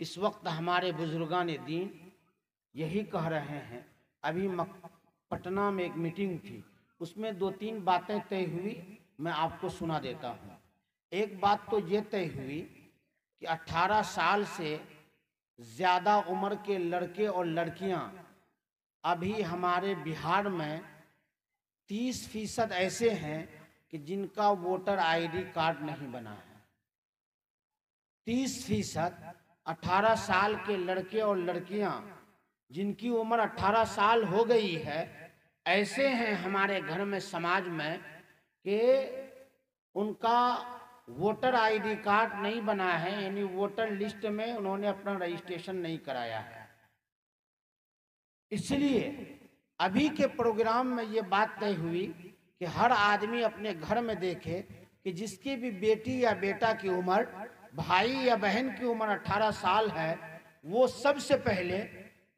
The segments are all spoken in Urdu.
اس وقت ہمارے بزرگان دین یہی کہہ رہے ہیں. ابھی پٹنہ میں ایک میٹنگ تھی، اس میں 2-3 باتیں طے ہوئی، میں آپ کو سنا دیتا ہوں. ایک بات تو یہ طے ہوئی کہ 18 سال سے زیادہ عمر کے لڑکے اور لڑکیاں ابھی ہمارے بہار میں 30% ایسے ہیں کہ جن کا ووٹر آئی ڈی کارڈ نہیں بنا ہے. 30% 18 سال کے لڑکے اور لڑکیاں جن کی عمر 18 سال ہو گئی ہے ایسے ہیں ہمارے گھر میں سماج میں کہ ان کا ووٹر آئی ڈی کارڈ نہیں بنا ہے، یعنی ووٹر لسٹ میں انہوں نے اپنا رجسٹریشن نہیں کرایا ہے. اس لیے ابھی کے پروگرام میں یہ بات طے ہوئی کہ ہر آدمی اپنے گھر میں دیکھے کہ جس کی بھی بیٹی یا بیٹا کی عمر، بھائی یا بہن کی عمر 18 سال ہے، وہ سب سے پہلے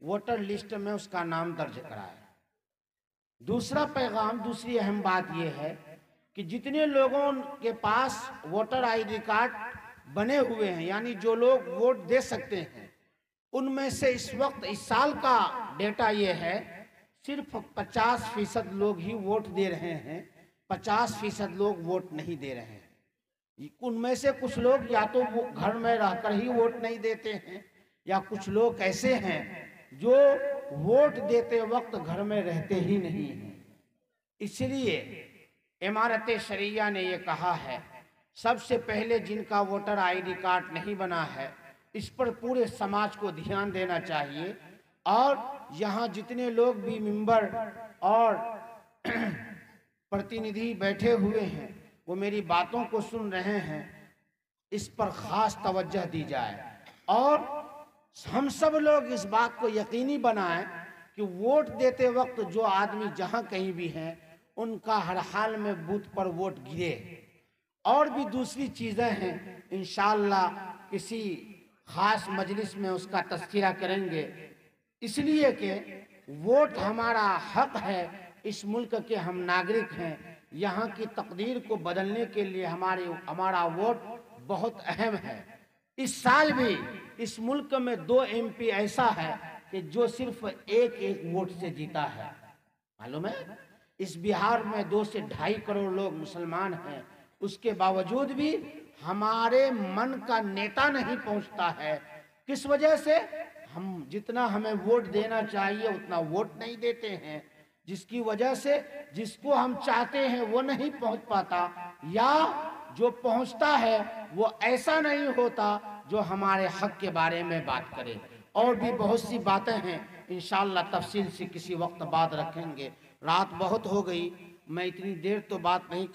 ووٹر لسٹ میں اس کا نام درج کرائے. دوسرا پیغام، دوسری اہم بات یہ ہے کہ جتنے لوگوں کے پاس ووٹر آئی ڈی کارڈ بنے ہوئے ہیں، یعنی جو لوگ ووٹ دے سکتے ہیں، ان میں سے اس وقت اس سال کا ڈیٹا یہ ہے صرف 50% لوگ ہی ووٹ دے رہے ہیں، 50% لوگ ووٹ نہیں دے رہے ہیں. ان میں سے کچھ لوگ یا تو گھر میں رہ کر ہی ووٹ نہیں دیتے ہیں، یا کچھ لوگ ایسے ہیں جو ووٹ دیتے وقت گھر میں رہتے ہی نہیں ہیں. اس لیے امارت شرعیہ نے یہ کہا ہے سب سے پہلے جن کا ووٹر آئی ڈی کارڈ نہیں بنا ہے اس پر پورے سماج کو دھیان دینا چاہیے. اور یہاں جتنے لوگ بھی ممبر اور پرتیندھی بیٹھے ہوئے ہیں وہ میری باتوں کو سن رہے ہیں، اس پر خاص توجہ دی جائے اور ہم سب لوگ اس بات کو یقینی بنائیں کہ ووٹ دیتے وقت جو آدمی جہاں کہیں بھی ہیں ان کا ہر حال میں بوتھ پر ووٹ گرے. اور بھی دوسری چیزیں ہیں، انشاءاللہ کسی خاص مجلس میں اس کا تذکرہ کریں گے. اس لیے کہ ووٹ ہمارا حق ہے، اس ملک کے ہم ناگرک ہیں، یہاں کی تقدیر کو بدلنے کے لیے ہمارا ووٹ بہت اہم ہے. اس سال بھی اس ملک میں 2 MP ایسا ہے کہ جو صرف ایک ووٹ سے جیتا ہے. معلوم ہے اس بہار میں 2 سے 2.5 کروڑ لوگ مسلمان ہیں، اس کے باوجود بھی ہمارے من کا نیتا نہیں پہنچتا ہے. کس وجہ سے؟ ہم جتنا ہمیں ووٹ دینا چاہیے اتنا ووٹ نہیں دیتے ہیں، جس کی وجہ سے جس کو ہم چاہتے ہیں وہ نہیں پہنچ پاتا، یا جو پہنچتا ہے وہ ایسا نہیں ہوتا جو ہمارے حق کے بارے میں بات کرے. اور بھی بہت سی باتیں ہیں، انشاءاللہ تفصیل سے کسی وقت بات رکھیں گے. رات بہت ہو گئی، میں اتنی دیر تو بات نہیں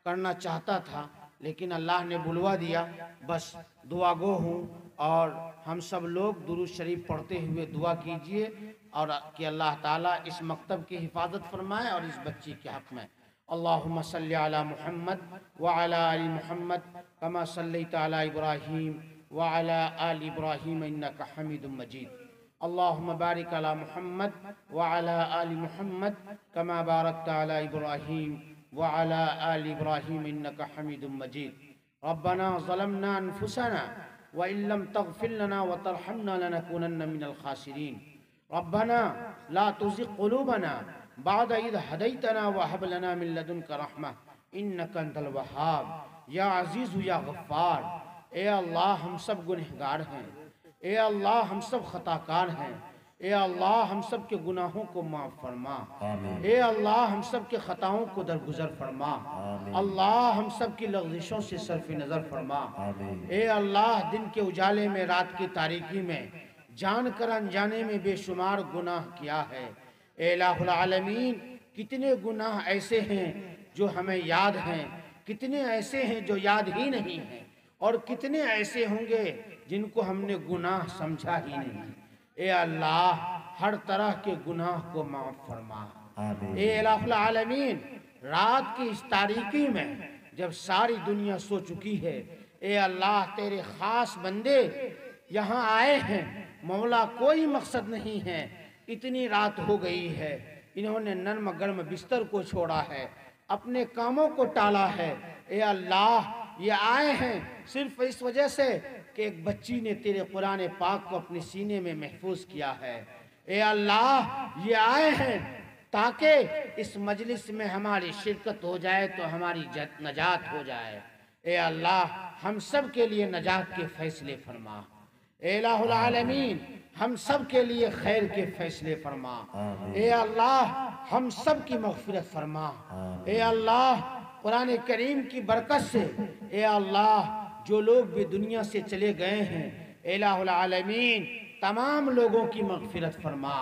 کرنا چاہتا تھا، لیکن اللہ نے بلوا دیا. بس دعا گو ہوں اور ہم سب لوگ درود شریف پڑھتے ہوئے دعا کیجئے اور کہ اللہ تعالیٰ اس مکتب کی حفاظت فرمائے اور اس بچی کے حق میں. اللہم صلی علی محمد وعلی آل محمد کما صلیت علی ابراہیم وعلی آل ابراہیم انکا حمید مجید. اللہم بارک علی محمد وعلی آل محمد کما بارکت علی ابراہیم وعلی آل ابراہیم انکا حمید مجید. ربنا ظلمنا انفسنا وإن لم تغفر لنا وترحمنا لنكونن من الخاسرين. ربنا لا تزغ قلوبنا بعد إذ هديتنا وهب لنا من لدنك رحمة إنك أنت الوهاب. یا عزیز یا غفار، اے اللہ ہم سب گنہگار ہیں، اے اللہ ہم سب خطاکار ہیں، اے اللہ ہم سب کے گناہوں کو معاف فرما، اے اللہ ہم سب کے خطاؤں کو درگزر فرما، اللہ ہم سب کی لغزشوں سے صرف نظر فرما. اے اللہ دن کے اجالے میں رات کی تاریکی میں جان کر انجانے میں بے شمار گناہ کیا ہے. اے الہ العالمین کتنے گناہ ایسے ہیں جو ہمیں یاد ہیں، کتنے ایسے ہیں جو یاد ہی نہیں ہیں، اور کتنے ایسے ہوں گے جن کو ہم نے گناہ سمجھا ہی نہیں. اے اللہ ہر طرح کے گناہ کو معاف فرما. اے الہ العالمین رات کی اس تاریکی میں جب ساری دنیا سو چکی ہے، اے اللہ تیرے خاص بندے یہاں آئے ہیں، مولا کوئی مقصد نہیں ہے، اتنی رات ہو گئی ہے، انہوں نے نرم گرم بستر کو چھوڑا ہے، اپنے کاموں کو ٹالا ہے. اے اللہ یہ آئے ہیں صرف اس وجہ سے کہ ایک بچی نے تیرے قرآن پاک کو اپنے سینے میں محفوظ کیا ہے۔ اے اللہ یہ آئے ہیں تاکہ اس مجلس میں ہماری شرکت ہو جائے تو ہماری نجات ہو جائے۔ اے اللہ ہم سب کے لیے نجات کے فیصلے فرما۔ اے الہ العالمین ہم سب کے لیے خیر کے فیصلے فرما۔ اے اللہ ہم سب کی مغفرت فرما۔ اے اللہ قرآن کریم کی برکت سے اے اللہ جو لوگ بھی دنیا سے چلے گئے ہیں اے الہ العالمین تمام لوگوں کی مغفرت فرما۔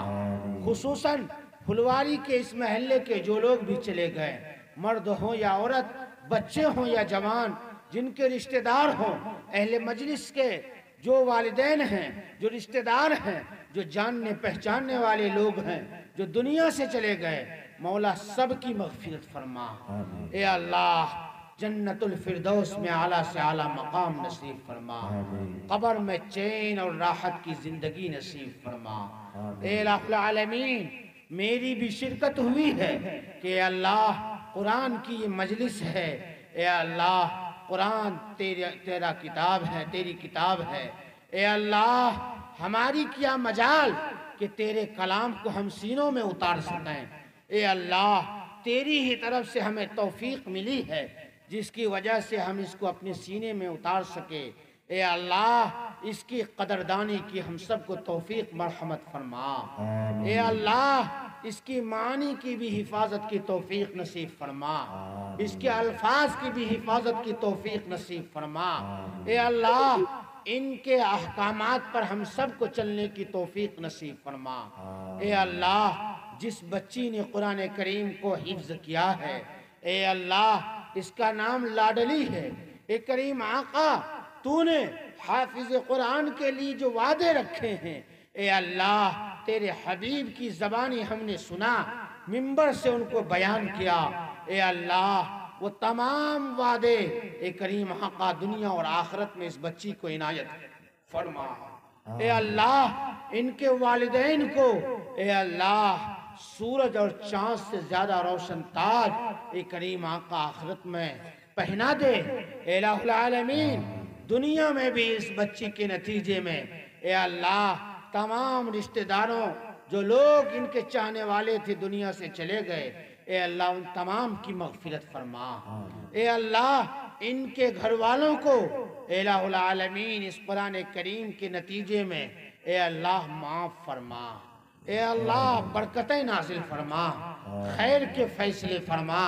خصوصاً پھلواری کے اس محلے کے جو لوگ بھی چلے گئے، مرد ہوں یا عورت، بچے ہوں یا جوان، جن کے رشتہ دار ہوں، اہل مجلس کے جو والدین ہیں، جو رشتہ دار ہیں، جو جاننے پہچاننے والے لوگ ہیں، جو دنیا سے چلے گئے، مولا سب کی مغفرت فرما۔ اے اللہ جنت الفردوس میں اعلیٰ سے اعلیٰ مقام نصیب فرما، قبر میں چین اور راحت کی زندگی نصیب فرما۔ اے الہ العالمین میری بھی شرکت ہوئی ہے کہ اے اللہ قرآن کی یہ مجلس ہے، اے اللہ قرآن تیرا کتاب ہے، تیری کتاب ہے۔ اے اللہ ہماری کیا مجال کہ تیرے کلام کو ہم سینوں میں اتار سکیں۔ اے اللہ تیری ہی طرف سے ہمیں توفیق ملی ہے جس کی وجہ سے ہم اس کو اپنے سینے میں اتار سکے۔ اے اللہ اس کی قدردانی کی ہم سب کو توفیق مرحمت فرما۔ اے اللہ اس کی معنی کی بھی حفاظت کی توفیق نصیب فرما، اس کے الفاظ کی بھی حفاظت کی توفیق نصیب فرما۔ اے اللہ ان کے احکامات پر ہم سب کو چلنے کی توفیق نصیب فرما۔ اے اللہ جس بچی نے قرآن کریم کو حفظ کیا ہے اے اللہ اس کا نام لاڈلی ہے۔ اے کریم آقا تو نے حافظ قرآن کے لیے جو وعدے رکھے ہیں اے اللہ تیرے حبیب کی زبانی ہم نے سنا، منبر سے ان کو بیان کیا۔ اے اللہ وہ تمام وعدے اے کریم آقا دنیا اور آخرت میں اس بچی کو عنایت فرما۔ اے اللہ ان کے والدین کو اے اللہ سورج اور چاند سے زیادہ روشن تاج اے کریم آقا آخرت میں پہنا دے۔ اے الہ العالمین دنیا میں بھی اس بچی کے نتیجے میں اے اللہ تمام رشتہ داروں جو لوگ ان کے چاہنے والے تھے دنیا سے چلے گئے اے اللہ ان تمام کی مغفرت فرما۔ اے اللہ ان کے گھر والوں کو اے الہ العالمین اس قرآن کریم کے نتیجے میں اے اللہ معاف فرما۔ اے اللہ برکتیں نازل فرما، خیر کے فیصلے فرما۔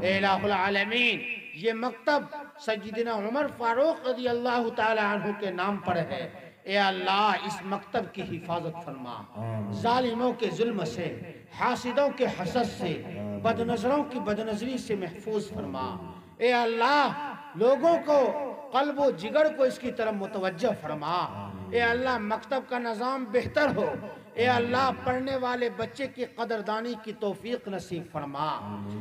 اے الہ العالمین یہ مکتب سیدنا عمر فاروق رضی اللہ تعالی عنہ کے نام پر ہے، اے اللہ اس مکتب کی حفاظت فرما، ظالموں کے ظلم سے، حاسدوں کے حسد سے، بدنظروں کی بدنظری سے محفوظ فرما۔ اے اللہ لوگوں کو قلب و جگر کو اس کی طرف متوجہ فرما۔ اے اللہ مکتب کا نظام بہتر ہو، اے اللہ پڑھنے والے بچے کی قدردانی کی توفیق نصیب فرما۔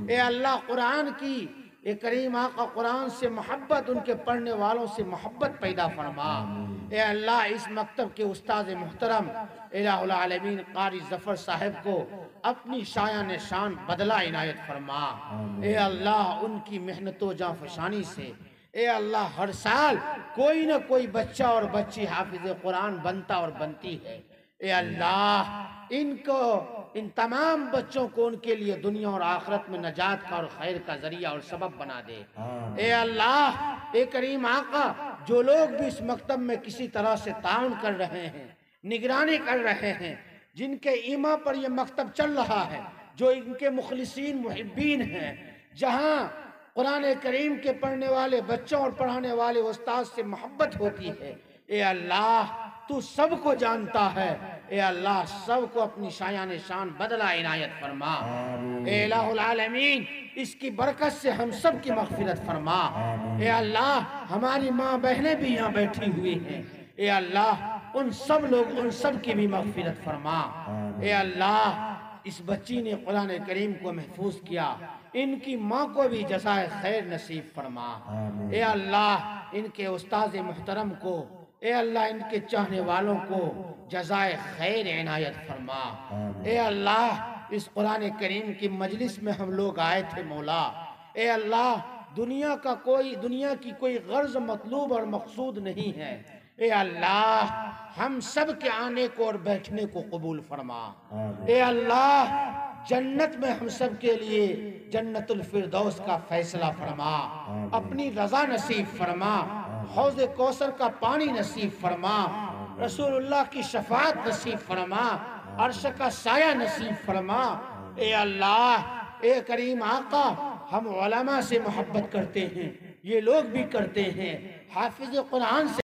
اے اللہ قرآن کی اے کریم آقا قرآن سے محبت، ان کے پڑھنے والوں سے محبت پیدا فرما۔ اے اللہ اس مکتب کے استاد محترم الہ العالمین قاری ظفر صاحب کو اپنی شایان شان بدلہ عنایت فرما۔ اے اللہ ان کی محنت و جانفشانی سے اے اللہ ہر سال کوئی نہ کوئی بچہ اور بچی حافظ قرآن بنتا اور بنتی ہے۔ اے اللہ ان تمام بچوں کو ان کے لیے دنیا اور آخرت میں نجات کا اور خیر کا ذریعہ اور سبب بنا دے۔ اے اللہ اے کریم آقا جو لوگ بھی اس مکتب میں کسی طرح سے تعاون کر رہے ہیں، نگرانی کر رہے ہیں، جن کے ایما پر یہ مکتب چل رہا ہے، جو ان کے مخلصین محبین ہیں، جہاں قرآن کریم کے پڑھنے والے بچوں اور پڑھانے والے استاد سے محبت ہوتی ہے، اے اللہ تو سب کو جانتا ہے۔ اے اللہ سب کو اپنی شایان شان بدلہ عنایت فرما۔ اے الہ العالمین اس کی برکت سے ہم سب کی مغفرت فرما۔ اے اللہ ہماری ماں بہنیں بھی یہاں بیٹھی ہوئی ہیں، اے اللہ ان سب کی بھی مغفرت فرما۔ اے اللہ اس بچی نے قرآن کریم کو محفوظ کیا، ان کی ماں کو بھی جزائے خیر نصیب فرما۔ اے اللہ ان کے استاد محترم کو اے اللہ ان کے چاہنے والوں کو جزائے خیر عنایت فرما۔ اے اللہ اس قرآن کریم کی مجلس میں ہم لوگ آئے تھے مولا، اے اللہ دنیا کی کوئی غرض مطلوب اور مقصود نہیں ہے، اے اللہ ہم سب کے آنے کو اور بیٹھنے کو قبول فرما۔ اے اللہ جنت میں ہم سب کے لیے جنت الفردوس کا فیصلہ فرما، اپنی رضا نصیب فرما، حوض کوثر کا پانی نصیب فرما، رسول اللہ کی شفاعت نصیب فرما، عرش کا سایہ نصیب فرما۔ اے اللہ اے کریم آقا ہم علماء سے محبت کرتے ہیں، یہ لوگ بھی کرتے ہیں، حافظ قرآن سے